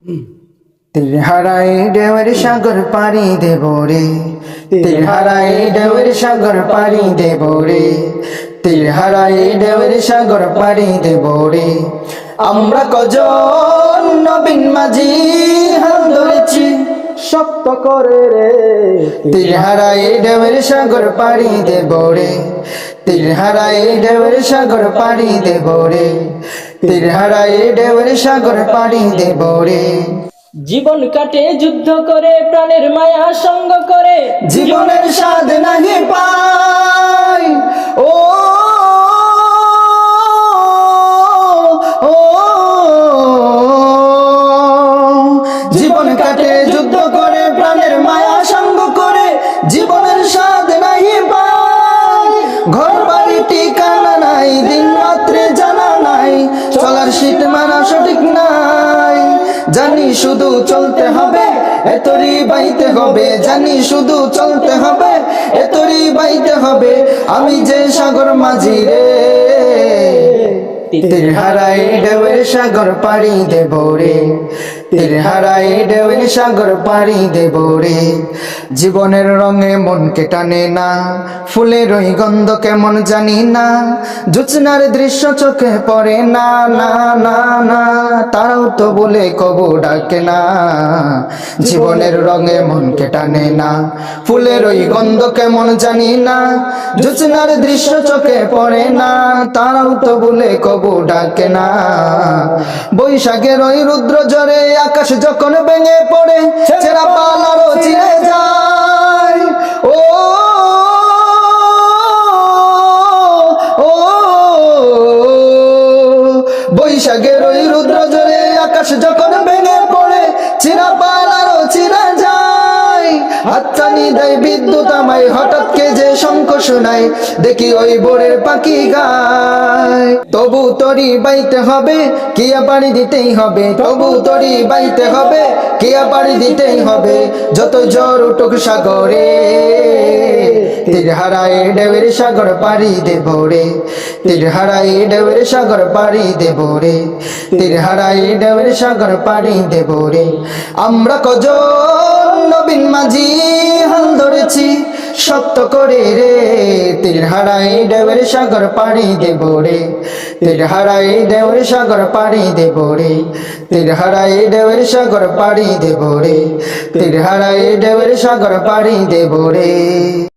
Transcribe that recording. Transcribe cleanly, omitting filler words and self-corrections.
তীর হারাই ঢেউয়ের সাগর পাড়ি দেব রে, তীর হারাই ঢেউয়ের সাগর পাড়ি দেব রে, তীর হারাই ঢেউয়ের সাগর পাড়ি দেব রে। আমরা কজন নবীন মাঝি হাল ধরেছি শক্ত করে রে, তীর হারাই ঢেউয়ের সাগর পাড়ি দেব রে, তীর হারাই ঢেউয়ের সাগর পাড়ি দেব রে, তীর হারাই ঢেউয়ের সাগর পাড়ি দেব রে। জীবন কাটে যুদ্ধ করে, প্রাণের মায়া সঙ্গ করে, জীবনের স্বাদ নাহি পাই ও জীবন কাটে যুদ্ধ করে, প্রাণের মায়া সঙ্গ করে, জীবনের স্বাদ নাহি পাই। ঘর বাড়ি ঠিকানা নাই, দিন রাত্রে জানা নাই, চলার শীত মানা সঠিক নাই। জানি শুধু চলতে হবে, এতরি বাইতে হবে, জানি শুধু চলতে হবে, এতরি বাইতে হবে। আমি যে সাগর মাঝি রে, তীর হারাই ঢেউয়ের সাগর পাড়ি দেব রে, তীর হারাই ঢেউয়ের সাগর পাড়ি দেব রে। জীবনের রঙে মনকে টানে না, ফুলের ওই গন্ধ কেমন জানি না, জোছনার দৃশ্য চোখে পড়ে না, না না না, তারাও তো বলে কবু ডাকে না। জীবনের রঙে মনকে টানে না, ফুলের ওই গন্ধ কেমন জানি না, জোছনার দৃশ্য চোখে পড়ে না, তারাও তো বলে কবু ডাকে না। বৈশাখের ওই রুদ্র ঝড়ে আকাশ যখন ভেঙে পড়ে, ছেঁড়া পাল আরো চিরে যায় ও ও বৈশাখের ওই রুদ্র ঝড়ে আকাশ যখন ভেঙে পড়ে, ছেঁড়া পাল আরো চিরা যায়। হাতছানি দেয় বিদ্যুৎ আমায়, হঠাৎ কে যে শঙ্খ শোনায়, দেখি ওই ভোরের পাখি গায়। তবু তরি বাইতে হবে, কিয়া পাড়ি দিতেই হবে, তবু তরি বাইতে হবে, কিয়া পাড়ি দিতেই হবে। যত ঝড় উঠুক সাগরে, তীর হারাই ঢেউয়ের সাগর পাড়ি দেব রে, তীর হারাই ঢেউয়ের সাগর পাড়ি দেব রে, তীর হারাই ঢেউয়ের সাগর পাড়ি দেব রে। আমরা কজন নবীন মাঝি হাল ধরেছি শক্ত করে রে, তীর হারাই ঢেউয়ের সাগর পাড়ি দেব রে, তীর হারাই ঢেউয়ের সাগর পাড়ি দেব রে, তীর হারাই ঢেউয়ের সাগর পাড়ি দেব রে, তীর হারাই ঢেউয়ের সাগর পাড়ি দেব রে।